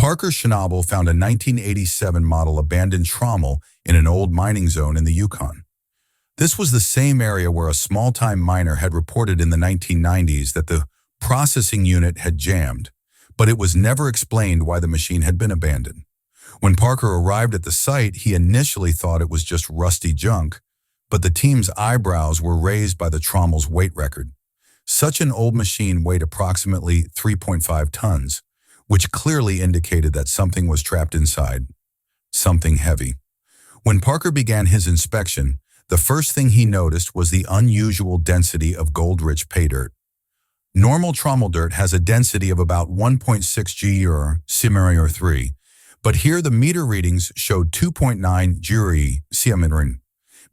Parker Schnabel found a 1987 model abandoned trommel in an old mining zone in the Yukon. This was the same area where a small-time miner had reported in the 1990s that the processing unit had jammed, but it was never explained why the machine had been abandoned. When Parker arrived at the site, he initially thought it was just rusty junk, but the team's eyebrows were raised by the trommel's weight record. Such an old machine weighed approximately 3.5 tons, which clearly indicated that something was trapped inside, something heavy. When Parker began his inspection, the first thing he noticed was the unusual density of gold-rich paydirt. Normal trommel dirt has a density of about 1.6 Gur/3, but here the meter readings showed 2.9 Gur/,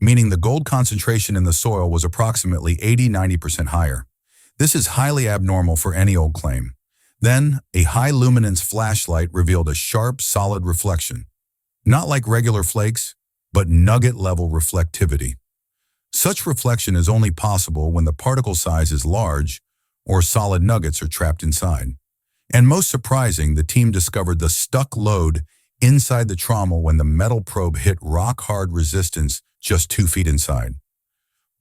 meaning the gold concentration in the soil was approximately 80–90% higher. This is highly abnormal for any old claim. Then, a high-luminance flashlight revealed a sharp, solid reflection. Not like regular flakes, but nugget-level reflectivity. Such reflection is only possible when the particle size is large or solid nuggets are trapped inside. And most surprising, the team discovered the stuck load inside the trommel when the metal probe hit rock-hard resistance just 2 feet inside.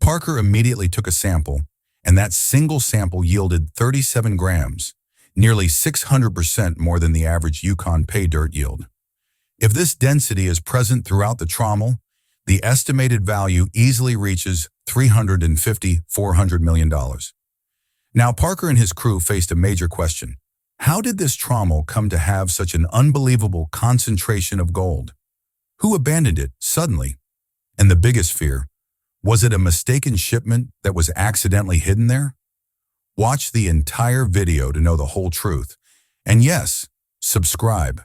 Parker immediately took a sample, and that single sample yielded 37 grams, nearly 600% more than the average Yukon pay dirt yield. If this density is present throughout the trommel, the estimated value easily reaches $350–400 million. Now, Parker and his crew faced a major question. How did this trommel come to have such an unbelievable concentration of gold? Who abandoned it suddenly? And the biggest fear, was it a mistaken shipment that was accidentally hidden there? Watch the entire video to know the whole truth. And yes, subscribe,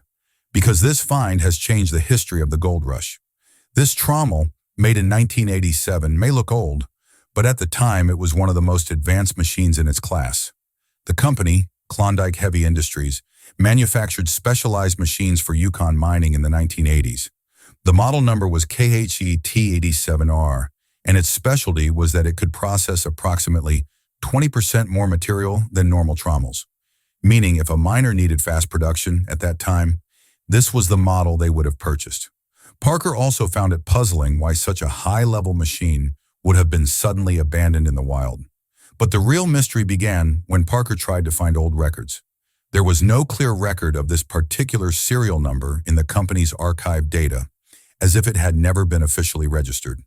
because this find has changed the history of the gold rush. This trommel, made in 1987, may look old, but at the time it was one of the most advanced machines in its class. The company, Klondike Heavy Industries, manufactured specialized machines for Yukon mining in the 1980s. The model number was KHET87R, and its specialty was that it could process approximately 20% more material than normal trommels, meaning if a miner needed fast production at that time, this was the model they would have purchased. Parker also found it puzzling why such a high-level machine would have been suddenly abandoned in the wild. But the real mystery began when Parker tried to find old records. There was no clear record of this particular serial number in the company's archived data, as if it had never been officially registered.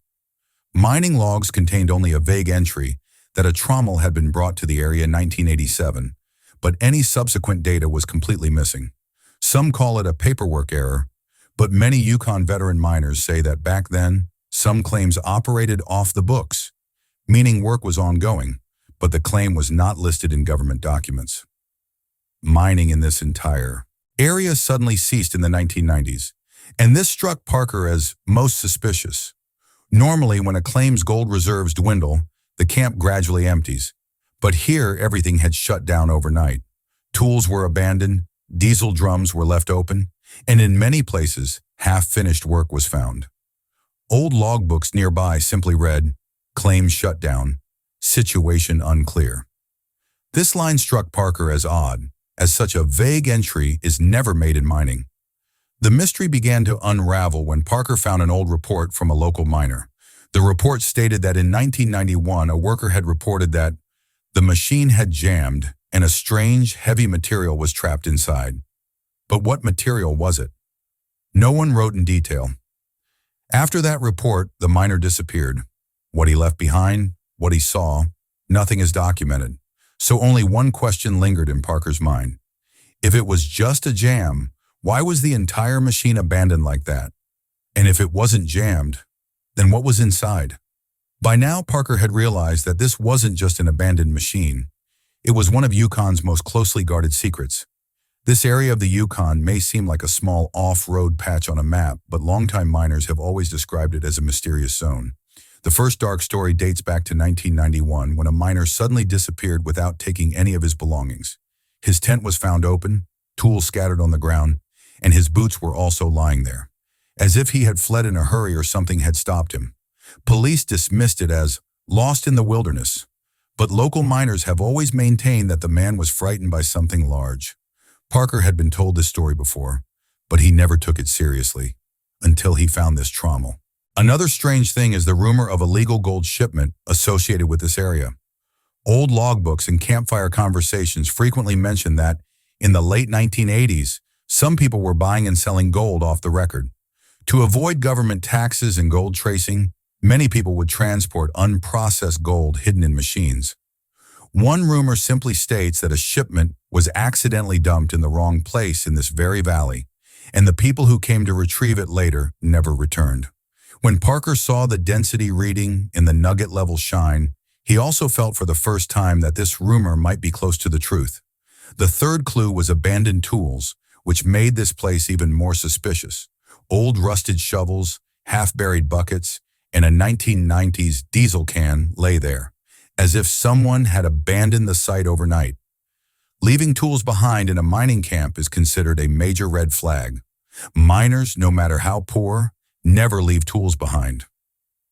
Mining logs contained only a vague entry that a trommel had been brought to the area in 1987, but any subsequent data was completely missing. Some call it a paperwork error, but many Yukon veteran miners say that back then, some claims operated off the books, meaning work was ongoing, but the claim was not listed in government documents. Mining in this entire area suddenly ceased in the 1990s, and this struck Parker as most suspicious. Normally, when a claim's gold reserves dwindle, the camp gradually empties. But here, everything had shut down overnight. Tools were abandoned, diesel drums were left open, and in many places, half-finished work was found. Old logbooks nearby simply read, "Claim shut down, situation unclear." This line struck Parker as odd, as such a vague entry is never made in mining. The mystery began to unravel when Parker found an old report from a local miner. The report stated that in 1991, a worker had reported that the machine had jammed and a strange, heavy material was trapped inside. But what material was it? No one wrote in detail. After that report, the miner disappeared. What he left behind, what he saw, nothing is documented. So only one question lingered in Parker's mind. If it was just a jam, why was the entire machine abandoned like that? And if it wasn't jammed, then what was inside? By now, Parker had realized that this wasn't just an abandoned machine. It was one of Yukon's most closely guarded secrets. This area of the Yukon may seem like a small off-road patch on a map, but longtime miners have always described it as a mysterious zone. The first dark story dates back to 1991 when a miner suddenly disappeared without taking any of his belongings. His tent was found open, tools scattered on the ground, and his boots were also lying there, as if he had fled in a hurry or something had stopped him. Police dismissed it as lost in the wilderness, but local miners have always maintained that the man was frightened by something large. Parker had been told this story before, but he never took it seriously until he found this trommel. Another strange thing is the rumor of illegal gold shipment associated with this area. Old logbooks and campfire conversations frequently mention that in the late 1980s, some people were buying and selling gold off the record. To avoid government taxes and gold tracing, many people would transport unprocessed gold hidden in machines. One rumor simply states that a shipment was accidentally dumped in the wrong place in this very valley, and the people who came to retrieve it later never returned. When Parker saw the density reading in the nugget level shine, he also felt for the first time that this rumor might be close to the truth. The third clue was abandoned tools, which made this place even more suspicious. Old rusted shovels, half-buried buckets, and a 1990s diesel can lay there, as if someone had abandoned the site overnight. Leaving tools behind in a mining camp is considered a major red flag. Miners, no matter how poor, never leave tools behind.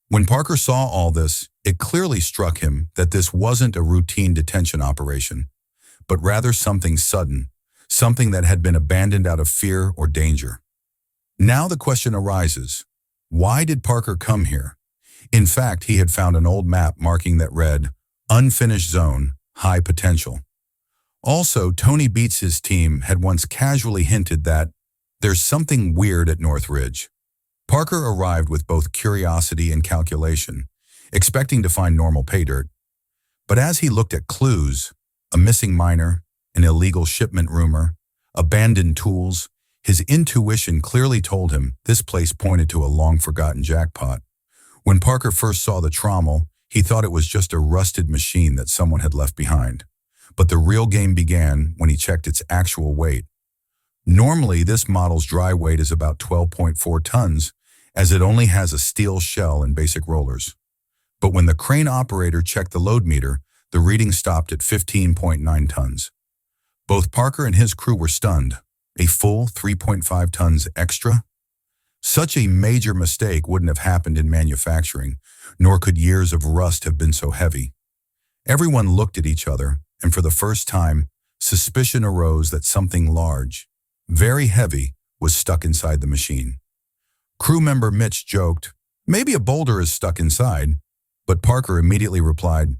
When Parker saw all this, it clearly struck him that this wasn't a routine detention operation, but rather something sudden, something that had been abandoned out of fear or danger. Now the question arises, why did Parker come here? In fact, he had found an old map marking that read, Unfinished Zone, High Potential. Also, Tony Beets' team had once casually hinted that there's something weird at North Ridge. Parker arrived with both curiosity and calculation, expecting to find normal pay dirt. But as he looked at clues, a missing miner, an illegal shipment rumor, abandoned tools, his intuition clearly told him this place pointed to a long-forgotten jackpot. When Parker first saw the trommel, he thought it was just a rusted machine that someone had left behind. But the real game began when he checked its actual weight. Normally, this model's dry weight is about 12.4 tons, as it only has a steel shell and basic rollers. But when the crane operator checked the load meter, the reading stopped at 15.9 tons. Both Parker and his crew were stunned. A full 3.5 tons extra? Such a major mistake wouldn't have happened in manufacturing, nor could years of rust have been so heavy. Everyone looked at each other, and for the first time, suspicion arose that something large, very heavy, was stuck inside the machine. Crew member Mitch joked, "Maybe a boulder is stuck inside," but Parker immediately replied,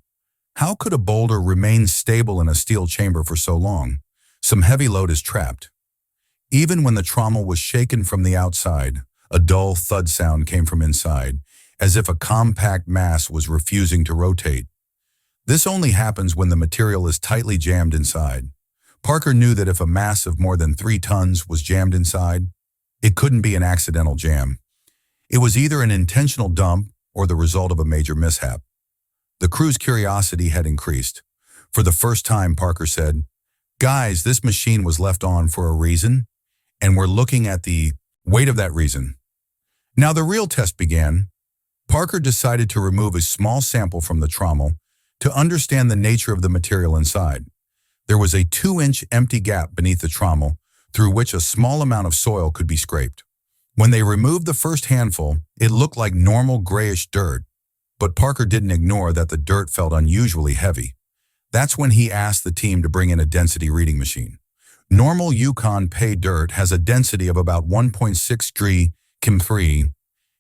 "How could a boulder remain stable in a steel chamber for so long? Some heavy load is trapped." Even when the trommel was shaken from the outside, a dull thud sound came from inside, as if a compact mass was refusing to rotate. This only happens when the material is tightly jammed inside. Parker knew that if a mass of more than 3 tons was jammed inside, it couldn't be an accidental jam. It was either an intentional dump or the result of a major mishap. The crew's curiosity had increased. For the first time, Parker said, "Guys, this machine was left on for a reason, and we're looking at the weight of that reason." Now the real test began. Parker decided to remove a small sample from the trommel to understand the nature of the material inside. There was a 2-inch empty gap beneath the trommel through which a small amount of soil could be scraped. When they removed the first handful, it looked like normal grayish dirt, but Parker didn't ignore that the dirt felt unusually heavy. That's when he asked the team to bring in a density reading machine. Normal Yukon pay dirt has a density of about 1.63 Kim3.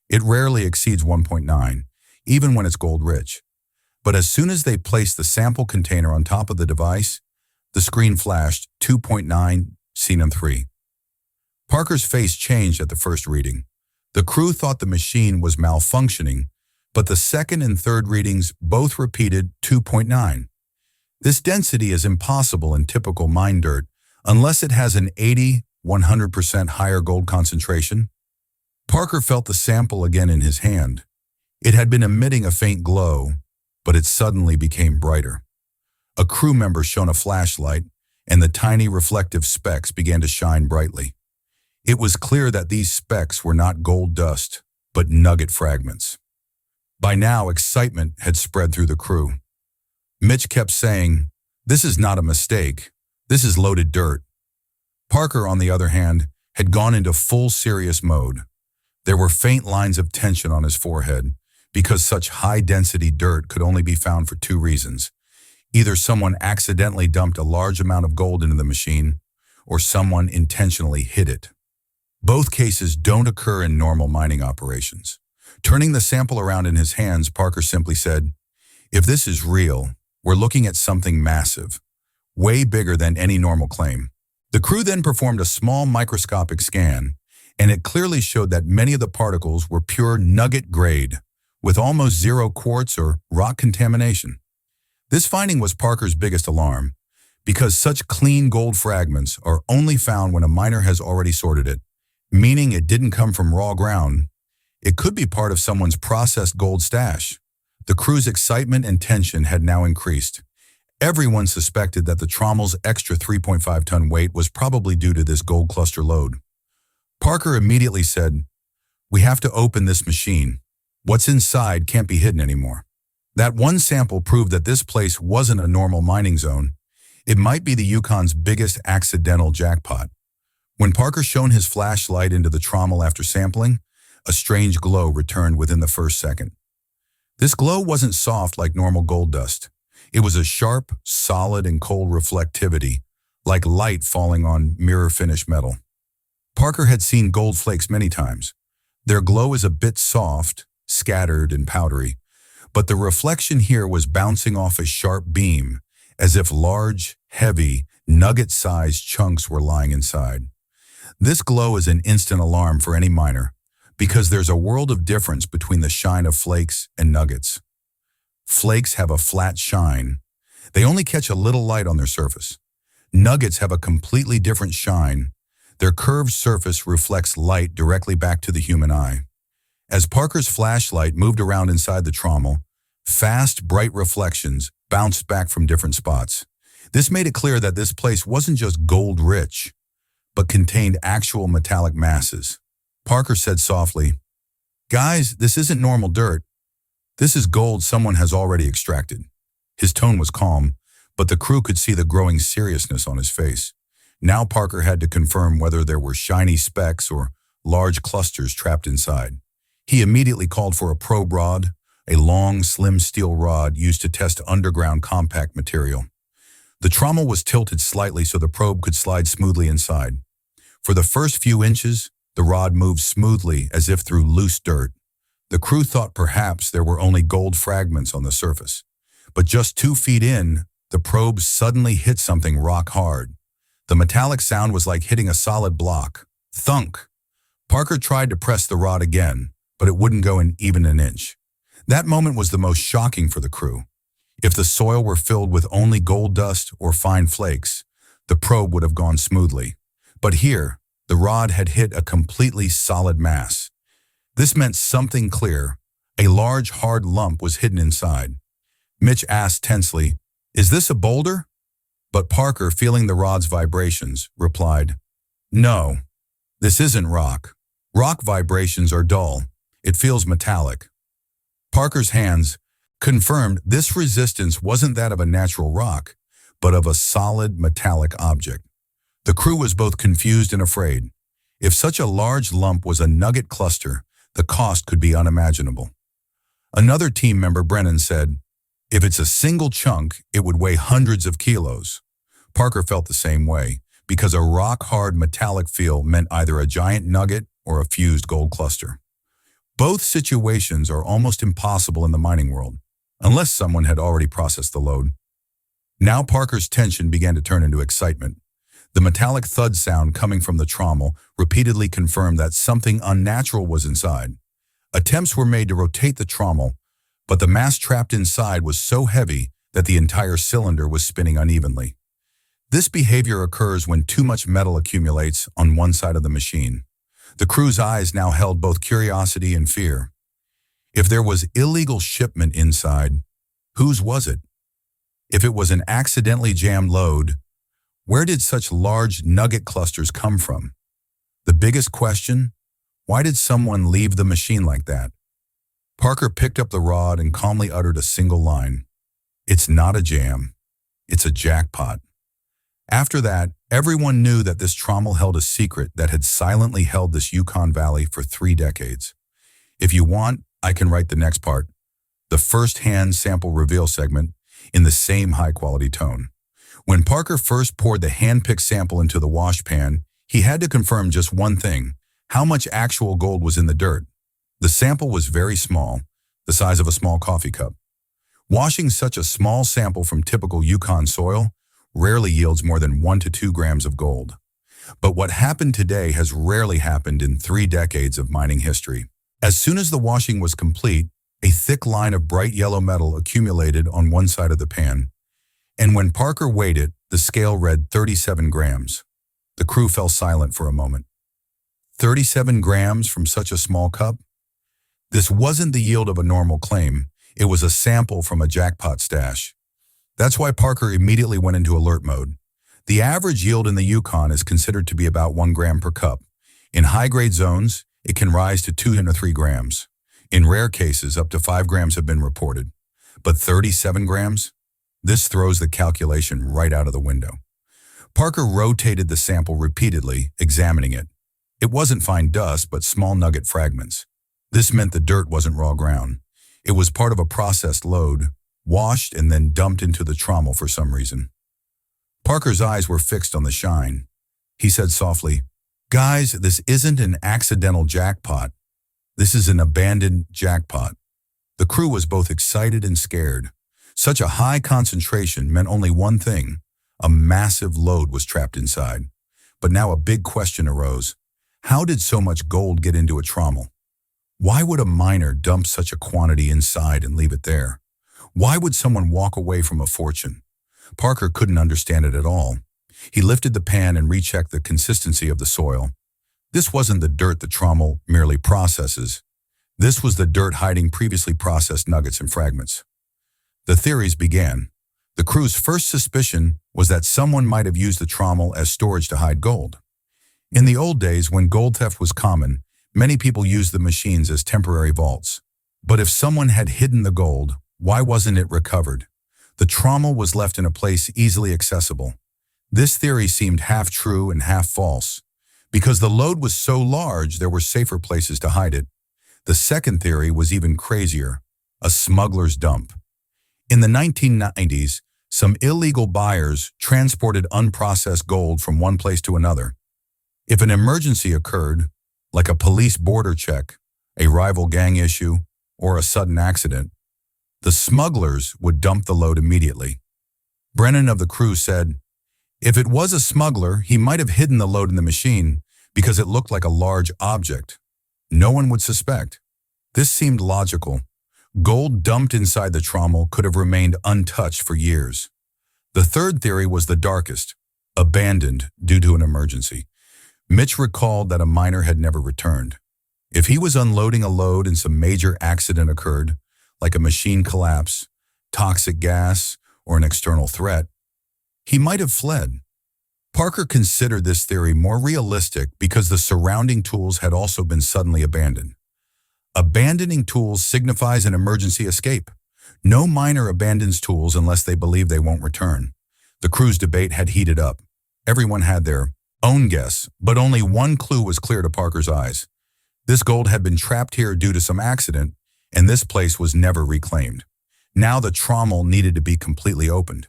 It rarely exceeds 1.9, even when it's gold-rich. But as soon as they placed the sample container on top of the device, the screen flashed 2.9 Cnm3. Parker's face changed at the first reading. The crew thought the machine was malfunctioning, but the second and third readings both repeated 2.9. This density is impossible in typical mine dirt unless it has an 80–100% higher gold concentration. Parker felt the sample again in his hand. It had been emitting a faint glow, but it suddenly became brighter. A crew member shone a flashlight, and the tiny reflective specks began to shine brightly. It was clear that these specks were not gold dust, but nugget fragments. By now, excitement had spread through the crew. Mitch kept saying, "This is not a mistake. This is loaded dirt." Parker, on the other hand, had gone into full serious mode. There were faint lines of tension on his forehead, because such high-density dirt could only be found for 2 reasons. Either someone accidentally dumped a large amount of gold into the machine, or someone intentionally hid it. Both cases don't occur in normal mining operations. Turning the sample around in his hands, Parker simply said, "If this is real, we're looking at something massive, way bigger than any normal claim." The crew then performed a small microscopic scan, and it clearly showed that many of the particles were pure nugget grade, with almost zero quartz or rock contamination. This finding was Parker's biggest alarm, because such clean gold fragments are only found when a miner has already sorted it, meaning it didn't come from raw ground. It could be part of someone's processed gold stash. The crew's excitement and tension had now increased. Everyone suspected that the Trommel's extra 3.5-ton weight was probably due to this gold cluster load. Parker immediately said, "We have to open this machine. What's inside can't be hidden anymore." That one sample proved that this place wasn't a normal mining zone. It might be the Yukon's biggest accidental jackpot. When Parker shone his flashlight into the Trommel after sampling, a strange glow returned within the first second. This glow wasn't soft like normal gold dust. It was a sharp, solid, and cold reflectivity, like light falling on mirror-finished metal. Parker had seen gold flakes many times. Their glow is a bit soft, scattered, and powdery, but the reflection here was bouncing off a sharp beam, as if large, heavy, nugget-sized chunks were lying inside. This glow is an instant alarm for any miner, because there's a world of difference between the shine of flakes and nuggets. Flakes have a flat shine. They only catch a little light on their surface. Nuggets have a completely different shine. Their curved surface reflects light directly back to the human eye. As Parker's flashlight moved around inside the Trommel, fast, bright reflections bounced back from different spots. This made it clear that this place wasn't just gold-rich, but contained actual metallic masses. Parker said softly, "Guys, this isn't normal dirt. This is gold someone has already extracted." His tone was calm, but the crew could see the growing seriousness on his face. Now Parker had to confirm whether there were shiny specks or large clusters trapped inside. He immediately called for a probe rod, a long, slim steel rod used to test underground compact material. The Trommel was tilted slightly so the probe could slide smoothly inside. For the first few inches, the rod moved smoothly as if through loose dirt. The crew thought perhaps there were only gold fragments on the surface. But just 2 feet in, the probe suddenly hit something rock hard. The metallic sound was like hitting a solid block. Thunk! Parker tried to press the rod again, but it wouldn't go in even an inch. That moment was the most shocking for the crew. If the soil were filled with only gold dust or fine flakes, the probe would have gone smoothly. But here, the rod had hit a completely solid mass. This meant something clear. A large, hard lump was hidden inside. Mitch asked tensely, "Is this a boulder?" But Parker, feeling the rod's vibrations, replied, "No, this isn't rock. Rock vibrations are dull. It feels metallic." Parker's hands confirmed this resistance wasn't that of a natural rock, but of a solid metallic object. The crew was both confused and afraid. If such a large lump was a nugget cluster, the cost could be unimaginable. Another team member, Brennan, said, "If it's a single chunk, it would weigh hundreds of kilos." Parker felt the same way, because a rock-hard metallic feel meant either a giant nugget or a fused gold cluster. Both situations are almost impossible in the mining world, unless someone had already processed the load. Now Parker's tension began to turn into excitement. The metallic thud sound coming from the Trommel repeatedly confirmed that something unnatural was inside. Attempts were made to rotate the Trommel, but the mass trapped inside was so heavy that the entire cylinder was spinning unevenly. This behavior occurs when too much metal accumulates on one side of the machine. The crew's eyes now held both curiosity and fear. If there was illegal shipment inside, whose was it? If it was an accidentally jammed load, where did such large nugget clusters come from? The biggest question, why did someone leave the machine like that? Parker picked up the rod and calmly uttered a single line. "It's not a jam. It's a jackpot." After that, everyone knew that this Trommel held a secret that had silently held this Yukon Valley for 3 decades. If you want, I can write the next part, the first-hand sample reveal segment, in the same high-quality tone. When Parker first poured the hand-picked sample into the wash pan, he had to confirm just one thing: how much actual gold was in the dirt. The sample was very small, the size of a small coffee cup. Washing such a small sample from typical Yukon soil rarely yields more than 1 to 2 grams of gold. But what happened today has rarely happened in 3 decades of mining history. As soon as the washing was complete, a thick line of bright yellow metal accumulated on one side of the pan. And when Parker weighed it, the scale read 37 grams. The crew fell silent for a moment. 37 grams from such a small cup? This wasn't the yield of a normal claim. It was a sample from a jackpot stash. That's why Parker immediately went into alert mode. The average yield in the Yukon is considered to be about 1 gram per cup. In high-grade zones, it can rise to 2 to 3 grams. In rare cases, up to 5 grams have been reported. But 37 grams? This throws the calculation right out of the window. Parker rotated the sample repeatedly, examining it. It wasn't fine dust, but small nugget fragments. This meant the dirt wasn't raw ground. It was part of a processed load, washed and then dumped into the trommel for some reason. Parker's eyes were fixed on the shine. He said softly, "Guys, this isn't an accidental jackpot. This is an abandoned jackpot." The crew was both excited and scared. Such a high concentration meant only one thing: a massive load was trapped inside. But now a big question arose. How did so much gold get into a trommel? Why would a miner dump such a quantity inside and leave it there? Why would someone walk away from a fortune? Parker couldn't understand it at all. He lifted the pan and rechecked the consistency of the soil. This wasn't the dirt the trommel merely processes. This was the dirt hiding previously processed nuggets and fragments. The theories began. The crew's first suspicion was that someone might have used the trommel as storage to hide gold. In the old days, when gold theft was common, many people used the machines as temporary vaults. But if someone had hidden the gold, why wasn't it recovered? The trommel was left in a place easily accessible. This theory seemed half true and half false. Because the load was so large, there were safer places to hide it. The second theory was even crazier: a smuggler's dump. In the 1990s, some illegal buyers transported unprocessed gold from one place to another. If an emergency occurred, like a police border check, a rival gang issue, or a sudden accident, the smugglers would dump the load immediately. Brennan of the crew said, "If it was a smuggler, he might have hidden the load in the machine because it looked like a large object. No one would suspect." This seemed logical. Gold dumped inside the trommel could have remained untouched for years. The third theory was the darkest: abandoned due to an emergency. Mitch recalled that a miner had never returned. If he was unloading a load and some major accident occurred, like a machine collapse, toxic gas, or an external threat, he might have fled. Parker considered this theory more realistic because the surrounding tools had also been suddenly abandoned. Abandoning tools signifies an emergency escape. No miner abandons tools unless they believe they won't return. The crew's debate had heated up. Everyone had their own guess, but only one clue was clear to Parker's eyes. This gold had been trapped here due to some accident, and this place was never reclaimed. Now the trommel needed to be completely opened.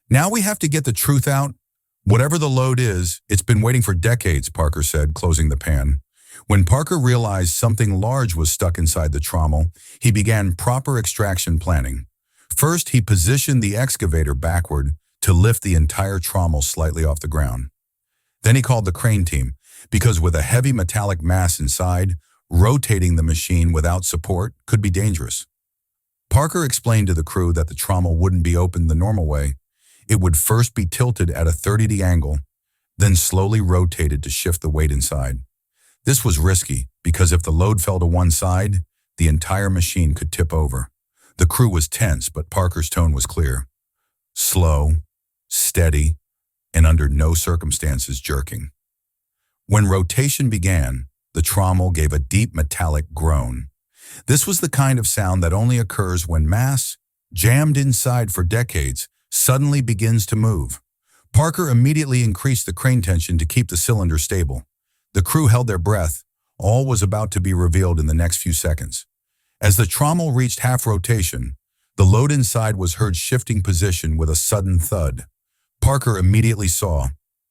"Now we have to get the truth out. Whatever the load is, it's been waiting for decades," Parker said, closing the pan. When Parker realized something large was stuck inside the trommel, he began proper extraction planning. First, he positioned the excavator backward to lift the entire trommel slightly off the ground. Then he called the crane team, because with a heavy metallic mass inside, rotating the machine without support could be dangerous. Parker explained to the crew that the trommel wouldn't be opened the normal way. It would first be tilted at a 30° angle, then slowly rotated to shift the weight inside. This was risky because if the load fell to one side, the entire machine could tip over. The crew was tense, but Parker's tone was clear. Slow, steady, and under no circumstances jerking. When rotation began, the trommel gave a deep metallic groan. This was the kind of sound that only occurs when mass, jammed inside for decades, suddenly begins to move. Parker immediately increased the crane tension to keep the cylinder stable. The crew held their breath. All was about to be revealed in the next few seconds. As the trommel reached half rotation, the load inside was heard shifting position with a sudden thud. Parker immediately saw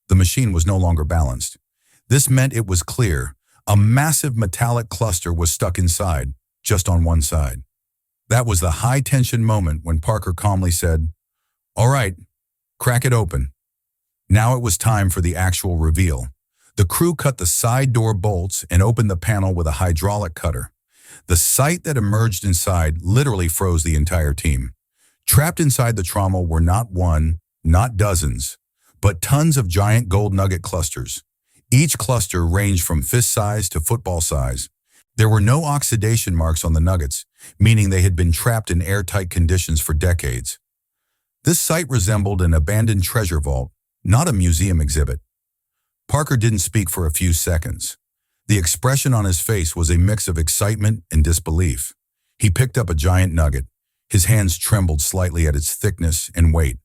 the machine was no longer balanced. This meant it was clear. A massive metallic cluster was stuck inside, just on one side. That was the high-tension moment when Parker calmly said, "All right, crack it open." Now it was time for the actual reveal. The crew cut the side door bolts and opened the panel with a hydraulic cutter. The sight that emerged inside literally froze the entire team. Trapped inside the trommel were not one, not dozens, but tons of giant gold nugget clusters. Each cluster ranged from fist size to football size. There were no oxidation marks on the nuggets, meaning they had been trapped in airtight conditions for decades. This site resembled an abandoned treasure vault, not a museum exhibit. Parker didn't speak for a few seconds. The expression on his face was a mix of excitement and disbelief. He picked up a giant nugget. His hands trembled slightly at its thickness and weight.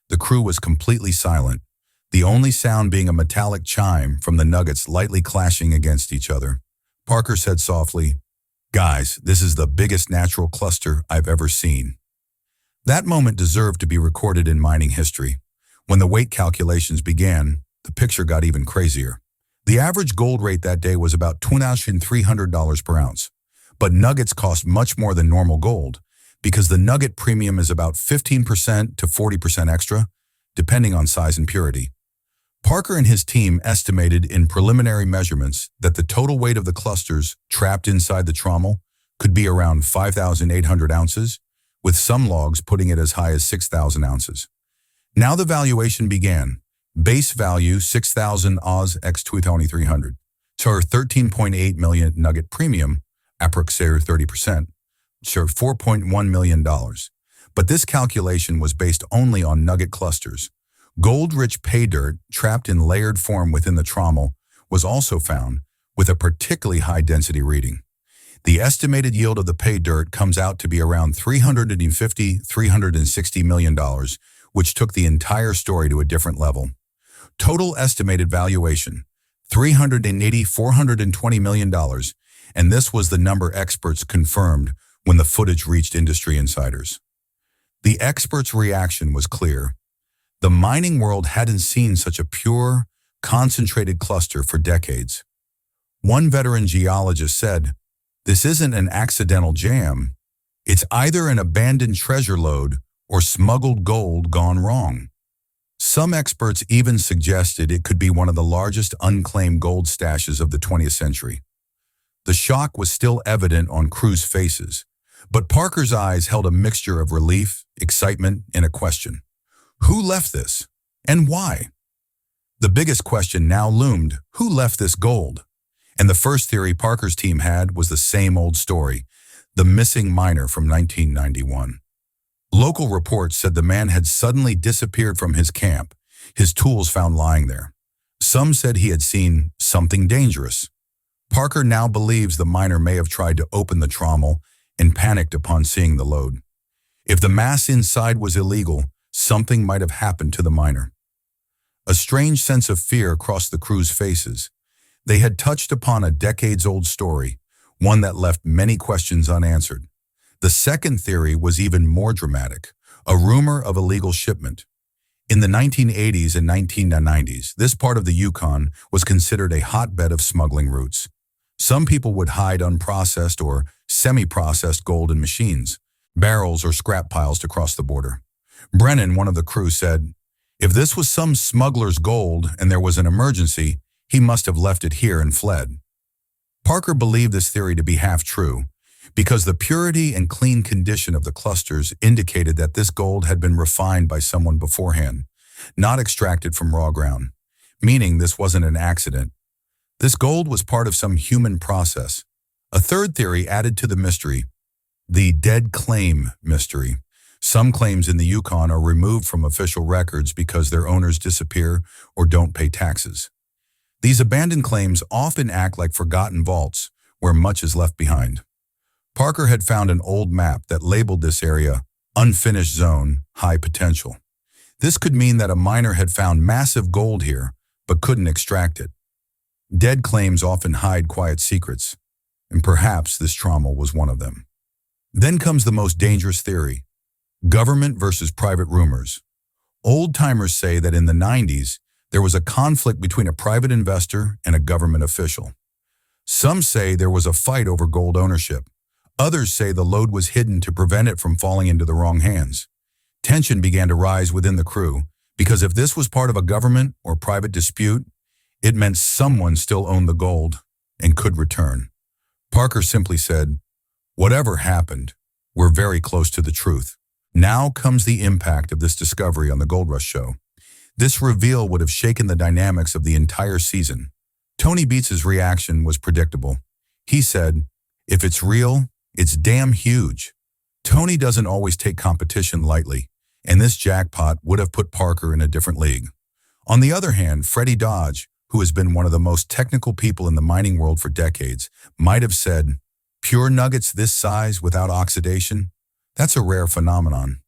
The crew was completely silent, the only sound being a metallic chime from the nuggets lightly clashing against each other. Parker said softly, "Guys, this is the biggest natural cluster I've ever seen." That moment deserved to be recorded in mining history. When the weight calculations began, the picture got even crazier. The average gold rate that day was about $2,300 per ounce. But nuggets cost much more than normal gold, because the nugget premium is about 15% to 40% extra, depending on size and purity. Parker and his team estimated in preliminary measurements that the total weight of the clusters trapped inside the trommel could be around 5,800 ounces, with some logs putting it as high as 6,000 ounces. Now the valuation began. Base value 6,000 Oz x 2,300. So 13.8 million nugget premium, approximately 30%, so $4.1 million. But this calculation was based only on nugget clusters. Gold-rich pay dirt, trapped in layered form within the trommel, was also found, with a particularly high density reading. The estimated yield of the pay dirt comes out to be around $360 million, which took the entire story to a different level. Total estimated valuation, $420 million, and this was the number experts confirmed when the footage reached industry insiders. The experts' reaction was clear. The mining world hadn't seen such a pure, concentrated cluster for decades. One veteran geologist said, "This isn't an accidental jam. It's either an abandoned treasure lode or smuggled gold gone wrong." Some experts even suggested it could be one of the largest unclaimed gold stashes of the 20th century. The shock was still evident on crews' faces, but Parker's eyes held a mixture of relief, excitement, and a question. Who left this? And why? The biggest question now loomed: who left this gold? And the first theory Parker's team had was the same old story, the missing miner from 1991. Local reports said the man had suddenly disappeared from his camp, his tools found lying there. Some said he had seen something dangerous. Parker now believes the miner may have tried to open the trommel and panicked upon seeing the load. If the mass inside was illegal, something might have happened to the miner. A strange sense of fear crossed the crew's faces. They had touched upon a decades-old story, one that left many questions unanswered. The second theory was even more dramatic, a rumor of illegal shipment. In the 1980s and 1990s, this part of the Yukon was considered a hotbed of smuggling routes. Some people would hide unprocessed or semi-processed gold in machines, barrels or scrap piles to cross the border. Brennan, one of the crew, said, "If this was some smuggler's gold and there was an emergency, he must have left it here and fled." Parker believed this theory to be half true, because the purity and clean condition of the clusters indicated that this gold had been refined by someone beforehand, not extracted from raw ground, meaning this wasn't an accident. This gold was part of some human process. A third theory added to the mystery, the dead claim mystery. Some claims in the Yukon are removed from official records because their owners disappear or don't pay taxes. These abandoned claims often act like forgotten vaults where much is left behind. Parker had found an old map that labeled this area Unfinished Zone, High Potential. This could mean that a miner had found massive gold here, but couldn't extract it. Dead claims often hide quiet secrets, and perhaps this trommel was one of them. Then comes the most dangerous theory: government versus private rumors. Old-timers say that in the 90s, there was a conflict between a private investor and a government official. Some say there was a fight over gold ownership. Others say the lode was hidden to prevent it from falling into the wrong hands. Tension began to rise within the crew, because if this was part of a government or private dispute, it meant someone still owned the gold and could return. Parker simply said, "Whatever happened, we're very close to the truth." Now comes the impact of this discovery on the Gold Rush show. This reveal would have shaken the dynamics of the entire season. Tony Beets' reaction was predictable. He said, "If it's real, it's damn huge." Tony doesn't always take competition lightly, and this jackpot would have put Parker in a different league. On the other hand, Freddie Dodge, who has been one of the most technical people in the mining world for decades, might have said, "Pure nuggets this size without oxidation? That's a rare phenomenon."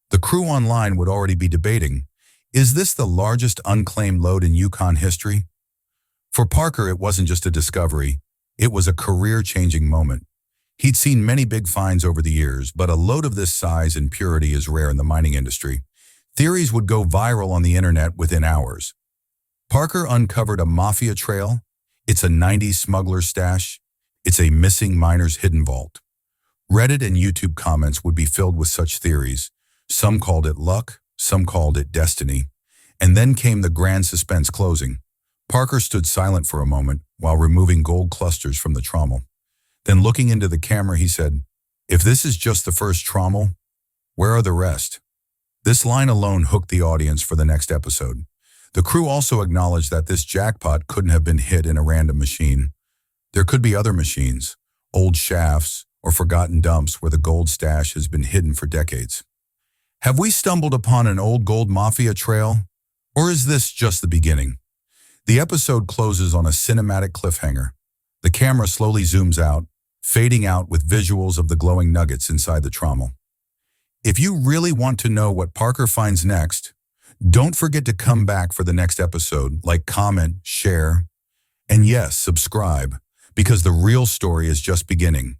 The crew online would already be debating, is this the largest unclaimed lode in Yukon history? For Parker, it wasn't just a discovery, it was a career-changing moment. He'd seen many big finds over the years, but a lode of this size and purity is rare in the mining industry. Theories would go viral on the internet within hours. Parker uncovered a mafia trail. It's a 90s smuggler's stash. It's a missing miner's hidden vault. Reddit and YouTube comments would be filled with such theories. Some called it luck, some called it destiny. And then came the grand suspense closing. Parker stood silent for a moment while removing gold clusters from the trommel. Then looking into the camera, he said, "If this is just the first trommel, where are the rest?" This line alone hooked the audience for the next episode. The crew also acknowledged that this jackpot couldn't have been hit in a random machine. There could be other machines, old shafts, or forgotten dumps where the gold stash has been hidden for decades. Have we stumbled upon an old gold mafia trail? Or is this just the beginning? The episode closes on a cinematic cliffhanger. The camera slowly zooms out, fading out with visuals of the glowing nuggets inside the trommel. If you really want to know what Parker finds next, don't forget to come back for the next episode, like, comment, share, and yes, subscribe, because the real story is just beginning.